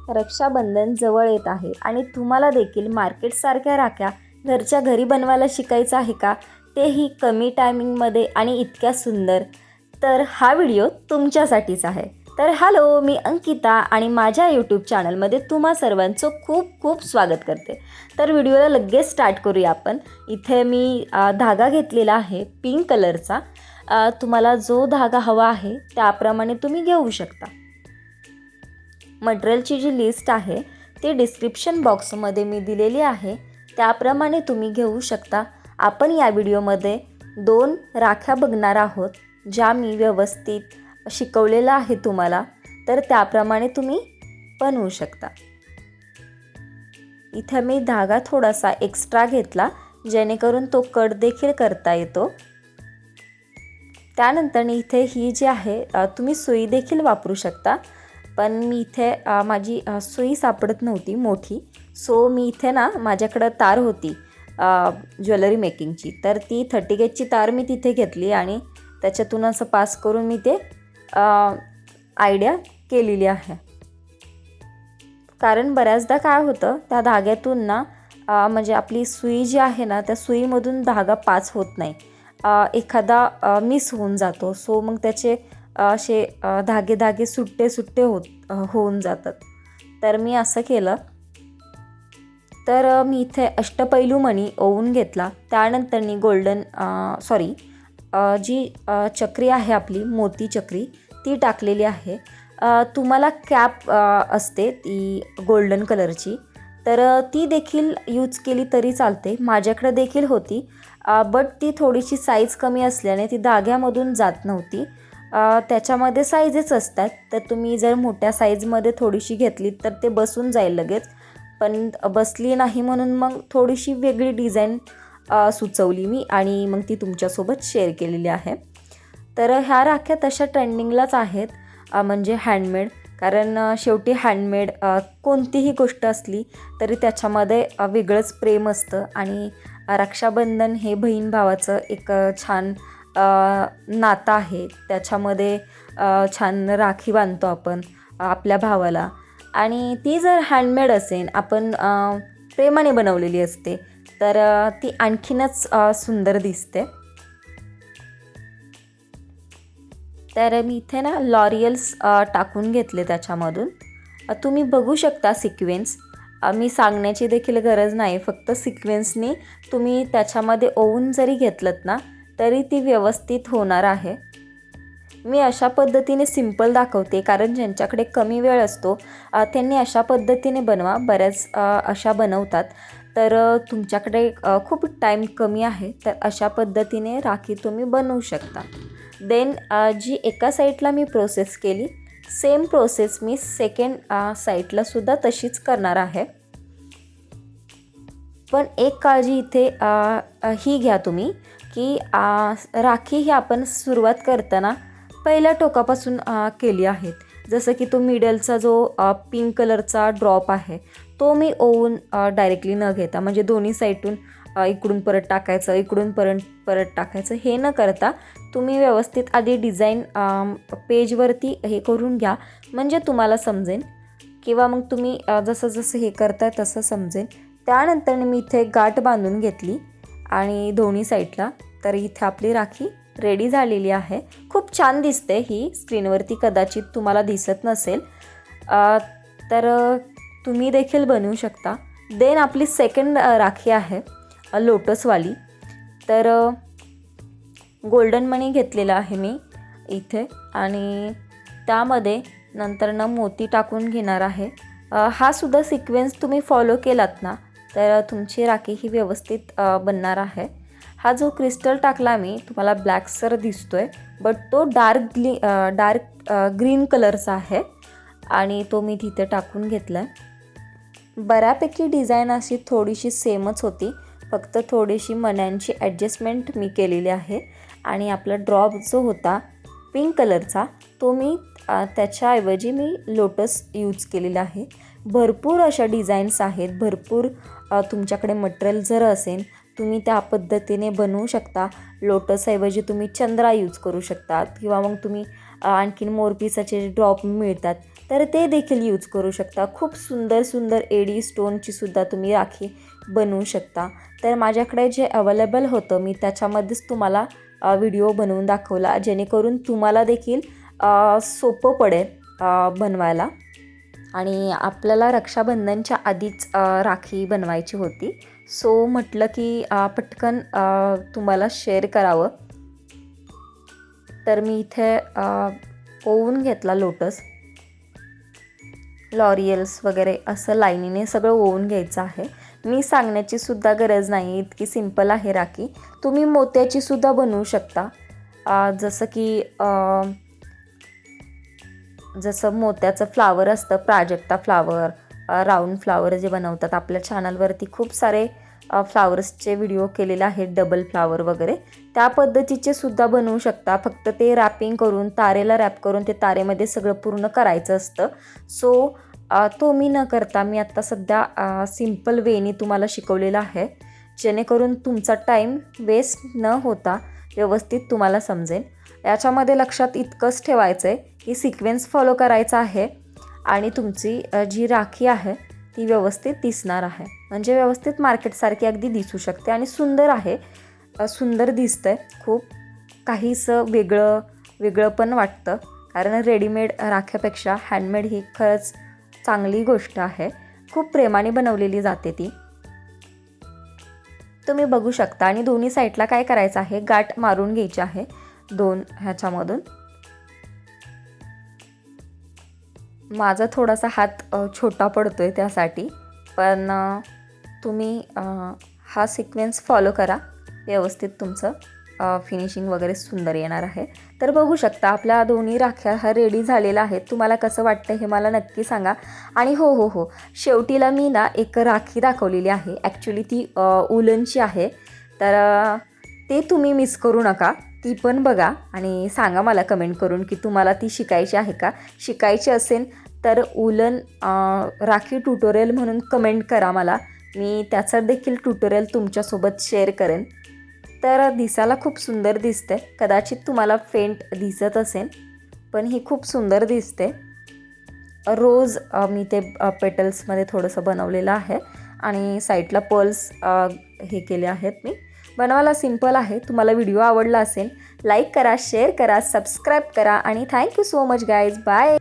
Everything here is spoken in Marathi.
रक्षाबंधन जवळ येत आहे आणि तुम्हाला देखील मार्केटसारख्या राख्या घरच्या घरी बनवायला शिकायचं आहे का, तेही कमी टायमिंगमध्ये आणि इतक्या सुंदर. तर हा व्हिडिओ तुमच्यासाठीच आहे. तर हॅलो, मी अंकिता आणि माझ्या यूट्यूब चॅनलमध्ये तुम्हा सर्वांचं खूप खूप स्वागत करते. तर व्हिडिओला लगेच स्टार्ट करूया आपण. इथे मी धागा घेतलेला आहे पिंक कलरचा. तुम्हाला जो धागा हवा आहे त्याप्रमाणे तुम्ही घेऊ शकता. मटेरियलची जी लिस्ट आहे ती डिस्क्रिप्शन बॉक्समध्ये मी दिलेली आहे, त्याप्रमाणे तुम्ही घेऊ शकता. आपण या व्हिडिओमध्ये 2 राख्या बघणार आहोत ज्या मी व्यवस्थित शिकवलेलं आहे तुम्हाला, तर त्याप्रमाणे तुम्ही बनवू शकता. इथे मी धागा थोडासा एक्स्ट्रा घेतला जेणेकरून तो कट देखील करता येतो. त्यानंतर इथे ही जी आहे तुम्ही सुई देखील वापरू शकता, पण मी इथे माझी सुई सापडत नव्हती मोठी, सो मी इथे ना माझ्याकडं तार होती ज्वेलरी मेकिंगची, तर ती 30 गेजची तार मी तिथे घेतली आणि त्याच्यातून असं पास करून मी ते आयडिया केलेली आहे. कारण बऱ्याचदा काय होतं त्या धाग्यातून ना म्हणजे आपली सुई जी आहे ना त्या सुईमधून धागा पास होत नाही, एखादा मिस होऊन जातो. सो मग त्याचे असे धागे सुट्टे होऊन जातात. तर मी असं केलं. तर मी इथे अष्टपैलू मणी ओवून घेतला. त्यानंतर मी जी चक्री आहे आपली मोती चक्री ती टाकलेली आहे. तुम्हाला कॅप असते ती गोल्डन कलरची, तर ती देखील यूज केली तरी चालते. माझ्याकडे देखील होती, बट ती थोडीशी साईज कमी असल्याने ती धाग्यामधून जात नव्हती. त्याच्यामध्ये साईजेस असतात, तर तुम्ही जर मोठ्या साईजमध्ये थोडीशी घेतली तर ते बसून जाईल लगेच, पण बसली नाही म्हणून मग थोडीशी वेगळी डिझाईन सुचवली मी आणि मग ती तुमच्यासोबत शेअर केलेली आहे. तर ह्या राख्या तशा ट्रेंडिंगलाच आहेत, म्हणजे हँडमेड. कारण शेवटी हँडमेड कोणतीही गोष्ट असली तरी त्याच्यामध्ये वेगळंच प्रेम असतं आणि रक्षाबंधन हे बहीण भावाचं एक छान नातं आहे. त्याच्यामध्ये छान राखी बांधतो आपण आपल्या भावाला, आणि ती जर हँडमेड असेल, आपण प्रेमाने बनवलेली असते, तर ती आणखीनच सुंदर दिसते. तर मी इथे ना लॉरियल्स टाकून घेतले त्याच्यामधून. तुम्ही बघू शकता सिक्वेन्स, मी सांगण्याची देखील गरज नाही, फक्त सिक्वेन्सनी तुम्ही त्याच्यामध्ये ओवून जरी घेतलंत ना तरी ती व्यवस्थित होणार आहे. मी अशा पद्धतीने सिंपल दाखवते, कारण ज्यांच्याकडे कमी वेळ असतो त्यांनी अशा पद्धतीने बनवा. बऱ्याच अशा बनवतात, तर तुमच्याकडे खूप टाईम कमी आहे तर अशा पद्धतीने राखी तुम्ही बनवू शकता. देन जी एका साईडला मी प्रोसेस केली, सेम प्रोसेस मी सेकंड साईडला सुद्धा तशीच करणार आहे. पण एक काळजी इथे ही घ्या तुम्ही, की राखी ही आपण सुरुवात करताना पहिल्या टोकापासून केली आहेत. जसं की तो मिडलचा जो पिंक कलरचा ड्रॉप आहे तो मी ओवून डायरेक्टली न घेता, म्हणजे दोन्ही साईडून इकडून परत टाकायचं, इकडून परत टाकायचं, हे न करता तुम्ही व्यवस्थित आधी डिझाईन पेजवरती हे करून घ्या, म्हणजे तुम्हाला समजेल, किंवा मग तुम्ही जसं हे करताय तसं समजेल. त्यानंतर मी इथे गाठ बांधून घेतली आणि दोन्ही साईडला. तर इथे आपली राखी रेडी झालेली आहे. खूप छान दिसते ही, स्क्रीनवरती कदाचित तुम्हाला दिसत नसेल, तर तुम्ही देखील बनवू शकता. देन आपली सेकंड राखी आहे लोटसवाली. तर गोल्डन मणी घेतलेला आहे मी इथे आणि त्यामध्ये नंतर मोती टाकून घेणार आहे. हा सुद्धा सिक्वेन्स तुम्ही फॉलो केलात ना तर तुमची राखी ही व्यवस्थित बनणार आहे. हा जो क्रिस्टल टाकला मी, तुम्हाला ब्लॅकसर दिसतोय, बट तो डार्क ग्रीन कलरचा आहे आणि तो मी तिथे टाकून घेतला आहे. बऱ्यापैकी डिझाईन अशी थोडीशी सेमच होती, फक्त थोडीशी मण्यांची ॲडजस्टमेंट मी केलेली आहे. आणि आपला ड्रॉप जो होता पिंक कलरचा तो मी त्याच्याऐवजी मी लोटस यूज केलेला आहे. भरपूर अशा डिझाईन्स आहेत, भरपूर तुमच्याकडे मटेरियल जर असेल तुम्ही त्या पद्धतीने बनवू शकता. लोटसऐवजी तुम्ही चंद्रा यूज करू शकता, किंवा मग तुम्ही आणखीन मोरपिसाचे ड्रॉप मिळतात तर ते देखील यूज करू शकता. खूप सुंदर सुंदर एडी स्टोनची सुद्धा तुम्ही राखी बनवू शकता. तर माझ्याकडे जे अवेलेबल होतं मी त्याच्यामध्येच तुम्हाला व्हिडिओ बनवून दाखवला, जेणेकरून तुम्हाला देखील सोपं पडेल बनवायला. आणि आपल्याला रक्षाबंधनच्या आधीच राखी बनवायची होती, सो म्हटलं की पटकन तुम्हाला शेअर करावं. तर मी इथे ओवून घेतला लोटस, लॉरियल्स वगैरे असं लाईनीने सगळं ओवून घ्यायचं आहे. मी सांगण्याची सुद्धा गरज नाही, इतकी सिंपल आहे राखी. तुम्ही मोत्याची सुद्धा बनवू शकता. जसं की जसं मोत्याचं फ्लावर असतं, प्राजक्ता फ्लावर, राऊंड फ्लावर जे बनवतात, आपल्या चॅनलवरती खूप सारे फ्लावर्सचे व्हिडिओ केलेले आहेत, डबल फ्लावर वगैरे, त्या पद्धतीचे सुद्धा बनवू शकता. फक्त ते रॅपिंग करून, तारेला रॅप करून ते तारेमध्ये सगळं पूर्ण करायचं असतं. सो तो मी न करता मी आत्ता सध्या सिम्पल वेनी तुम्हाला शिकवलेला आहे, जेणेकरून तुमचा टाईम वेस्ट न होता व्यवस्थित तुम्हाला समजेल. याच्यामध्ये लक्षात इतकंच ठेवायचं आहे की सिक्वेन्स फॉलो करायचा आहे आणि तुमची जी राखी आहे ती व्यवस्थित दिसणार आहे, म्हणजे व्यवस्थित मार्केटसारखी अगदी दिसू शकते आणि सुंदर आहे, सुंदर दिसतंय. खूप काहीसं वेगळं पण वाटतं, कारण रेडीमेड राख्यापेक्षा हँडमेड ही खरंच चांगली गोष्ट आहे. खूप प्रेमाने बनवलेली जाते ती, तुम्ही बघू शकता. आणि दोन्ही साईडला काय करायचं आहे, गाठ मारून घ्यायची आहे दोन ह्याच्यामधून. माझा थोडासा हात छोटा पडतोय त्यासाठी, पण तुम्ही हा सिक्वेन्स फॉलो करा, व्यवस्थित तुमचं फिनिशिंग वगैरे सुंदर येणार आहे. तर बघू शकता आपल्या दोन्ही राख्या हा रेडी झालेला आहे. तुम्हाला कसं वाटतं हे मला नक्की सांगा. आणि हो, शेवटीला मी ना एक राखी दाखवलेली आहे, ॲक्च्युली ती उलनची आहे. तर ते तुम्ही मिस करू नका, ती पण बघा आणि सांगा मला कमेंट करून की तुम्हाला ती शिकायची आहे का. शिकायची असेल तर उलन राखी ट्युटोरियल म्हणून कमेंट करा मला, मी त्याचं देखील ट्युटोरियल तुमच्यासोबत शेअर करेन. तर दिसायला खूप सुंदर दिसते, कदाचित तुम्हाला फेंट दिसत असेल, पण ही खूप सुंदर दिसते. रोज मी ते पेटल्समध्ये थोडंसं बनवलेलं आहे आणि साईडला पर्ल्स हे केले आहेत. मी बनवायला सिंपल आहे. तुम्हाला व्हिडिओ आवडला असेल लाईक करा, शेअर करा, सबस्क्राईब करा आणि thank you so much guys. Bye.